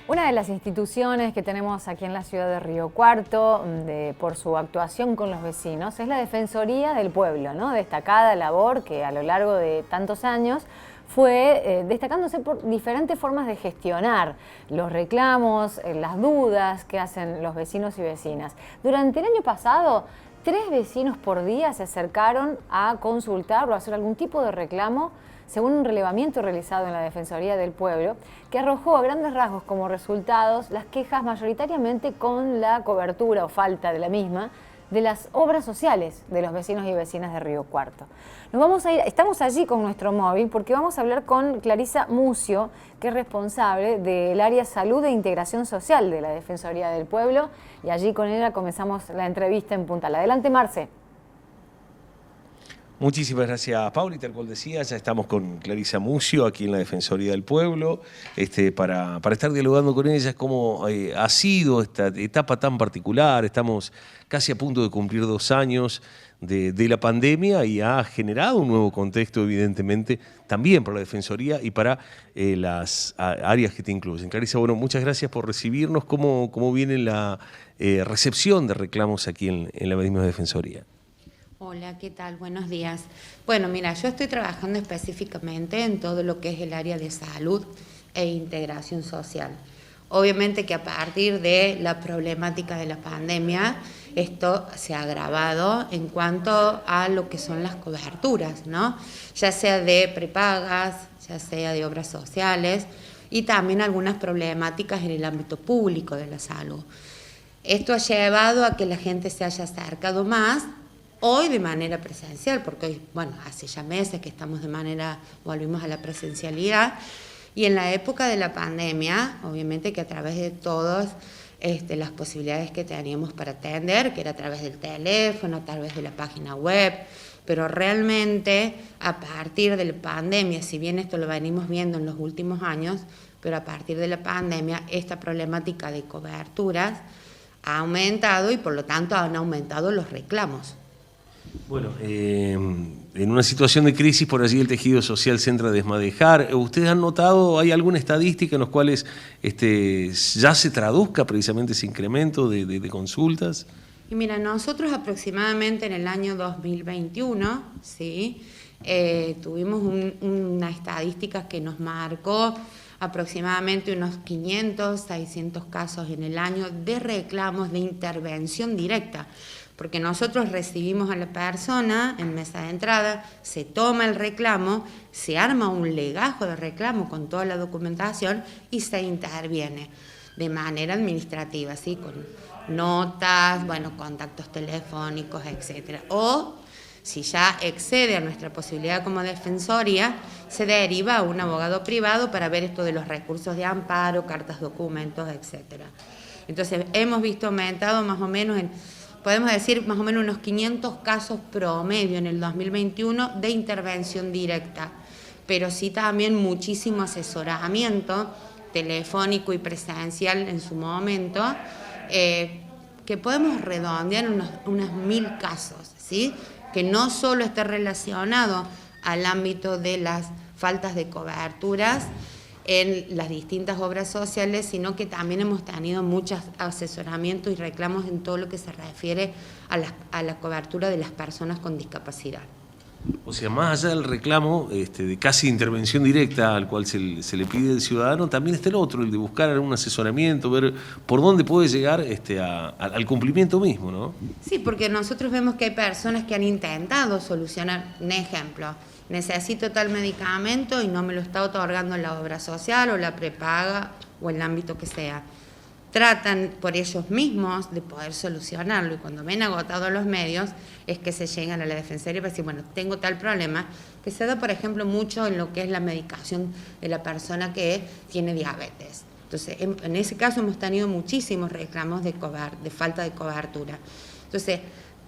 Una de las instituciones que tenemos aquí en la ciudad de Río Cuarto, por su actuación con los vecinos, es la Defensoría del Pueblo, ¿no? Destacada labor que a lo largo de tantos años fue destacándose por diferentes formas de gestionar los reclamos, las dudas que hacen los vecinos y vecinas. Durante el año pasado, 3 vecinos por día se acercaron a consultar o a hacer algún tipo de reclamo, según un relevamiento realizado en la Defensoría del Pueblo, que arrojó a grandes rasgos como resultados las quejas mayoritariamente con la cobertura o falta de la misma de las obras sociales de los vecinos y vecinas de Río Cuarto. Nos vamos a ir, estamos allí con nuestro móvil porque vamos a hablar con Clarisa Mucio, que es responsable del área Salud e Integración Social de la Defensoría del Pueblo, y allí con ella comenzamos la entrevista en Puntal. Adelante, Marce. Muchísimas gracias, Pauli. Tal cual decía, ya estamos con Clarisa Mucio aquí en la Defensoría del Pueblo para estar dialogando con ella cómo ha sido esta etapa tan particular. Estamos casi a punto de cumplir 2 años de la pandemia y ha generado un nuevo contexto, evidentemente, también para la Defensoría y para las áreas que te incluyen. Clarisa, bueno, muchas gracias por recibirnos. ¿Cómo viene la recepción de reclamos aquí en la misma Defensoría? Hola, ¿qué tal? Buenos días. Bueno, mira, yo estoy trabajando específicamente en todo lo que es el área de salud e integración social. Obviamente que a partir de la problemática de la pandemia, esto se ha agravado en cuanto a lo que son las coberturas, ¿no? Ya sea de prepagas, ya sea de obras sociales y también algunas problemáticas en el ámbito público de la salud. Esto ha llevado a que la gente se haya acercado más, hoy de manera presencial, porque hoy, bueno, hace ya meses que volvimos a la presencialidad, y en la época de la pandemia, obviamente que a través de todas las posibilidades que teníamos para atender, que era a través del teléfono, a través de la página web, pero realmente a partir de la pandemia, si bien esto lo venimos viendo en los últimos años, pero a partir de la pandemia esta problemática de coberturas ha aumentado y por lo tanto han aumentado los reclamos. Bueno, en una situación de crisis, por allí el tejido social se entra a desmadejar. ¿Ustedes han notado, hay alguna estadística en los cuales ya se traduzca precisamente ese incremento de consultas? Y mira, nosotros aproximadamente en el año 2021, ¿sí? Tuvimos una estadística que nos marcó aproximadamente unos 500, 600 casos en el año de reclamos de intervención directa. Porque nosotros recibimos a la persona en mesa de entrada, se toma el reclamo, se arma un legajo de reclamo con toda la documentación y se interviene de manera administrativa, ¿sí? Con notas, bueno, contactos telefónicos, etc. O, si ya excede a nuestra posibilidad como defensoría, se deriva a un abogado privado para ver esto de los recursos de amparo, cartas, documentos, etc. Entonces, hemos visto aumentado más o menos podemos decir más o menos unos 500 casos promedio en el 2021 de intervención directa, pero sí también muchísimo asesoramiento telefónico y presencial en su momento, que podemos redondear unos 1000 casos, ¿sí? Que no solo esté relacionado al ámbito de las faltas de coberturas en las distintas obras sociales, sino que también hemos tenido muchos asesoramientos y reclamos en todo lo que se refiere a la cobertura de las personas con discapacidad. O sea, más allá del reclamo de casi intervención directa al cual se le pide al ciudadano, también está el otro, el de buscar algún asesoramiento, ver por dónde puede llegar al cumplimiento mismo, ¿no? Sí, porque nosotros vemos que hay personas que han intentado solucionar, un ejemplo, necesito tal medicamento y no me lo está otorgando la obra social o la prepaga o el ámbito que sea. Tratan por ellos mismos de poder solucionarlo y cuando ven agotados los medios es que se llegan a la Defensoría para decir, bueno, tengo tal problema, que se da, por ejemplo, mucho en lo que es la medicación de la persona que tiene diabetes. Entonces, en ese caso hemos tenido muchísimos reclamos de falta de cobertura. Entonces,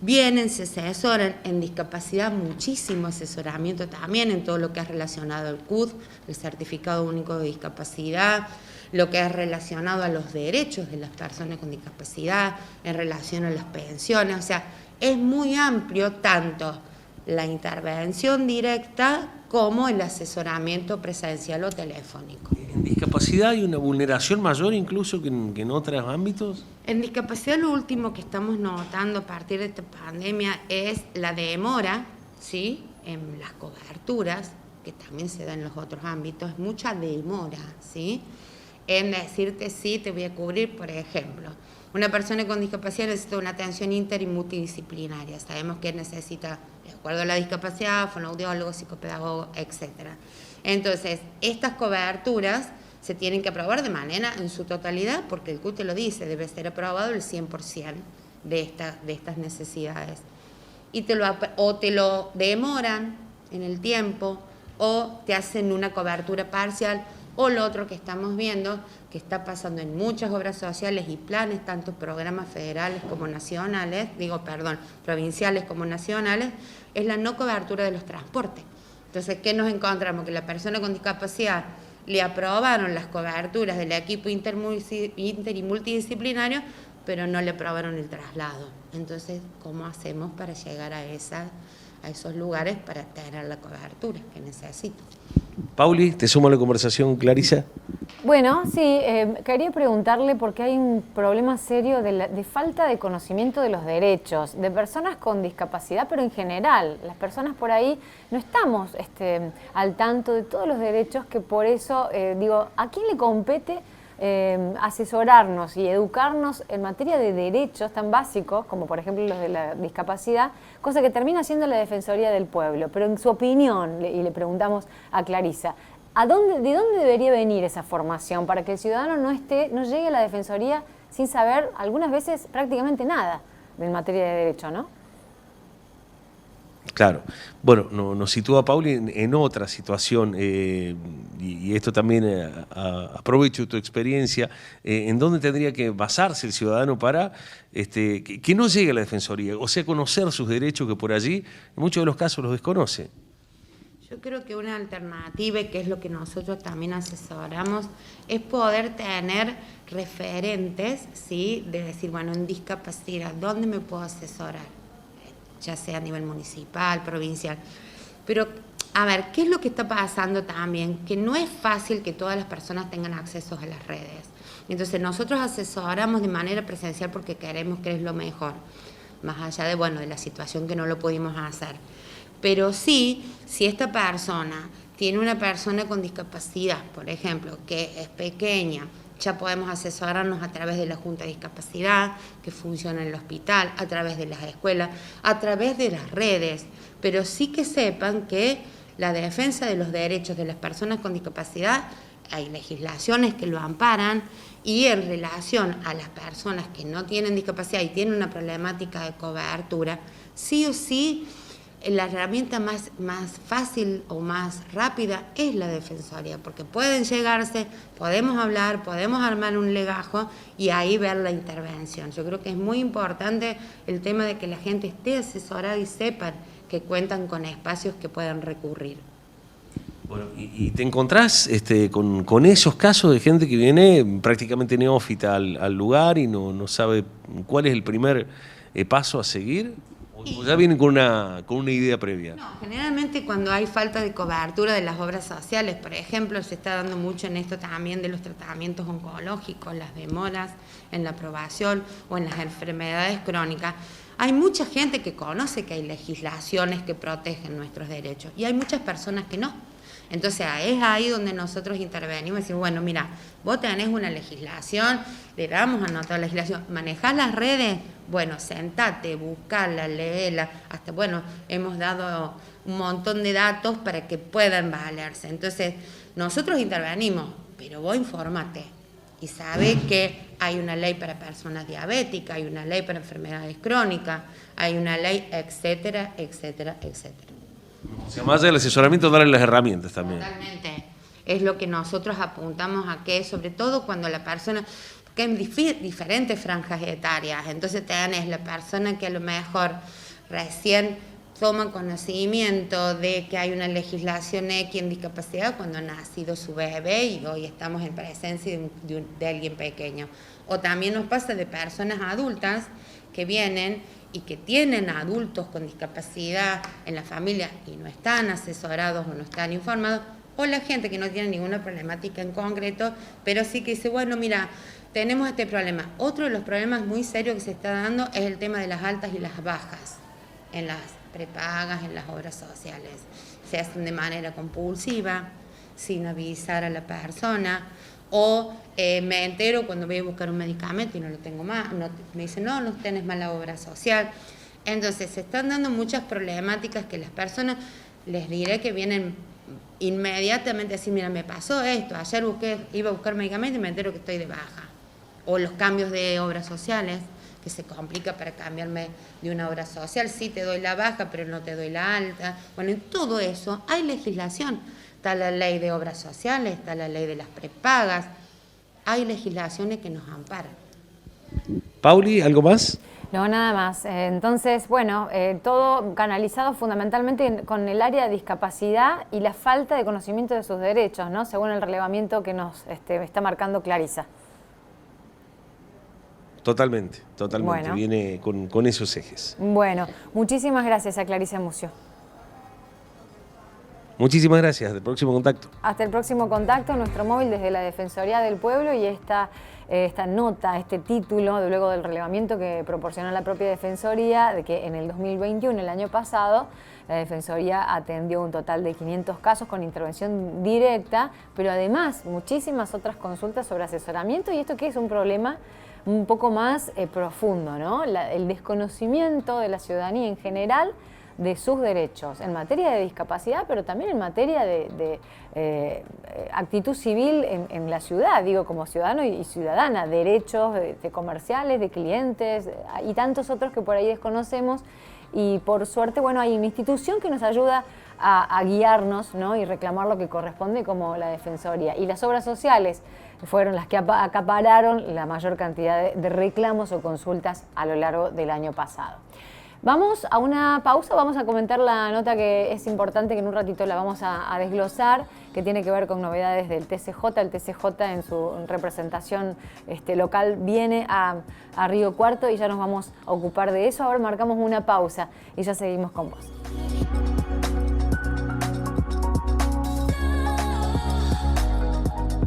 vienen, se asesoran en discapacidad, muchísimo asesoramiento también en todo lo que es relacionado al CUD, el Certificado Único de Discapacidad, lo que es relacionado a los derechos de las personas con discapacidad, en relación a las pensiones, o sea, es muy amplio tanto la intervención directa como el asesoramiento presencial o telefónico. ¿En discapacidad hay una vulneración mayor incluso que en otros ámbitos? En discapacidad lo último que estamos notando a partir de esta pandemia es la demora, ¿sí?, en las coberturas, que también se da en los otros ámbitos, mucha demora, ¿sí?, en decirte sí, te voy a cubrir, por ejemplo. Una persona con discapacidad necesita una atención inter y multidisciplinaria. Sabemos que necesita, de acuerdo a la discapacidad, fonoaudiólogo, psicopedagogo, etc. Entonces, estas coberturas se tienen que aprobar de manera en su totalidad, porque el CUT te lo dice, debe ser aprobado el 100% de estas necesidades. Y te lo demoran en el tiempo, o te hacen una cobertura parcial, o lo otro que estamos viendo, que está pasando en muchas obras sociales y planes, tanto programas federales como nacionales, provinciales como nacionales, es la no cobertura de los transportes. Entonces, ¿qué nos encontramos? Que la persona con discapacidad le aprobaron las coberturas del equipo inter y multidisciplinario, pero no le aprobaron el traslado. Entonces, ¿cómo hacemos para llegar a esos lugares para tener la cobertura que necesito? Pauli, ¿te suma a la conversación, Clarisa? Bueno, sí, quería preguntarle porque hay un problema serio de falta de conocimiento de los derechos de personas con discapacidad, pero en general, las personas por ahí no estamos al tanto de todos los derechos, que por eso digo, ¿a quién le compete asesorarnos y educarnos en materia de derechos tan básicos como por ejemplo los de la discapacidad, cosa que termina siendo la Defensoría del Pueblo? Pero en su opinión, y le preguntamos a Clarisa, ¿de dónde debería venir esa formación para que el ciudadano no llegue a la Defensoría sin saber algunas veces prácticamente nada en materia de derecho, ¿no? Claro. Bueno, nos sitúa Pauli en otra situación, y esto también aprovecho tu experiencia, en dónde tendría que basarse el ciudadano para que no llegue a la Defensoría, o sea, conocer sus derechos, que por allí en muchos de los casos los desconoce. Yo creo que una alternativa, que es lo que nosotros también asesoramos, es poder tener referentes, ¿sí?, de decir, bueno, en discapacidad, ¿dónde me puedo asesorar? Ya sea a nivel municipal, provincial. Pero, a ver, ¿qué es lo que está pasando también? Que no es fácil que todas las personas tengan acceso a las redes. Entonces, nosotros asesoramos de manera presencial porque queremos que es lo mejor, más allá de la situación que no lo pudimos hacer. Pero sí, si esta persona tiene una persona con discapacidad, por ejemplo, que es pequeña, ya podemos asesorarnos a través de la Junta de Discapacidad, que funciona en el hospital, a través de las escuelas, a través de las redes, pero sí que sepan que la defensa de los derechos de las personas con discapacidad, hay legislaciones que lo amparan, y en relación a las personas que no tienen discapacidad y tienen una problemática de cobertura, sí o sí, la herramienta más fácil o más rápida es la Defensoría, porque pueden llegarse, podemos hablar, podemos armar un legajo y ahí ver la intervención. Yo creo que es muy importante el tema de que la gente esté asesorada y sepan que cuentan con espacios que puedan recurrir. Bueno, y te encontrás con esos casos de gente que viene prácticamente neófita al lugar y no sabe cuál es el primer paso a seguir. ¿O ya vienen con una idea previa? No, generalmente cuando hay falta de cobertura de las obras sociales, por ejemplo, se está dando mucho en esto también de los tratamientos oncológicos, las demoras en la aprobación o en las enfermedades crónicas. Hay mucha gente que conoce que hay legislaciones que protegen nuestros derechos y hay muchas personas que no. Entonces es ahí donde nosotros intervenimos y decimos, bueno, mira, vos tenés una legislación, le damos a notar la legislación, manejás las redes, bueno, sentate, buscala, léela, hasta, hemos dado un montón de datos para que puedan valerse. Entonces, nosotros intervenimos, pero vos informate y sabés que hay una ley para personas diabéticas, hay una ley para enfermedades crónicas, hay una ley, etcétera, etcétera, etcétera. O sea, más allá del asesoramiento, darle las herramientas también. Totalmente. Es lo que nosotros apuntamos a que, sobre todo cuando la persona, que en diferentes franjas etarias, entonces tenés la persona que a lo mejor recién toma conocimiento de que hay una legislación X en discapacidad cuando ha nacido su bebé y hoy estamos en presencia de alguien pequeño. O también nos pasa de personas adultas que vienen y que tienen adultos con discapacidad en la familia y no están asesorados o no están informados, o la gente que no tiene ninguna problemática en concreto, pero sí que dice, bueno, mira, tenemos este problema. Otro de los problemas muy serios que se está dando es el tema de las altas y las bajas en las prepagas, en las obras sociales. Se hacen de manera compulsiva, sin avisar a la persona, o me entero cuando voy a buscar un medicamento y no lo tengo más, me dicen, no, no tenés mala obra social. Entonces se están dando muchas problemáticas que las personas, les diré que vienen inmediatamente a decir, mira, me pasó esto, ayer iba a buscar medicamento y me entero que estoy de baja. O los cambios de obras sociales, que se complica para cambiarme de una obra social, sí te doy la baja, pero no te doy la alta. Bueno, en todo eso hay legislación. Está la ley de obras sociales, está la ley de las prepagas, hay legislaciones que nos amparan. Pauli, ¿algo más? No, nada más. Entonces, bueno, todo canalizado fundamentalmente con el área de discapacidad y la falta de conocimiento de sus derechos, ¿no? Según el relevamiento que nos está marcando Clarisa. Totalmente. Bueno. Viene con esos ejes. Bueno, muchísimas gracias a Clarisa Mucio. Muchísimas gracias. Hasta el próximo contacto. Hasta el próximo contacto, nuestro móvil desde la Defensoría del Pueblo y esta nota, este título, luego del relevamiento que proporcionó la propia Defensoría, de que en el 2021, el año pasado, la Defensoría atendió un total de 500 casos con intervención directa, pero además muchísimas otras consultas sobre asesoramiento, y esto que es un problema un poco más profundo, ¿no? El desconocimiento de la ciudadanía en general de sus derechos en materia de discapacidad, pero también en materia de actitud civil en la ciudad, digo, como ciudadano y ciudadana, derechos de comerciales, de clientes y tantos otros que por ahí desconocemos. Y por suerte, bueno, hay una institución que nos ayuda a guiarnos, ¿no? Y reclamar lo que corresponde, como la Defensoría. Y las obras sociales fueron las que acapararon la mayor cantidad de reclamos o consultas a lo largo del año pasado. Vamos a una pausa, vamos a comentar la nota que es importante, que en un ratito la vamos a desglosar, que tiene que ver con novedades del TCJ. El TCJ en su representación local viene a Río Cuarto y ya nos vamos a ocupar de eso. Ahora marcamos una pausa y ya seguimos con vos.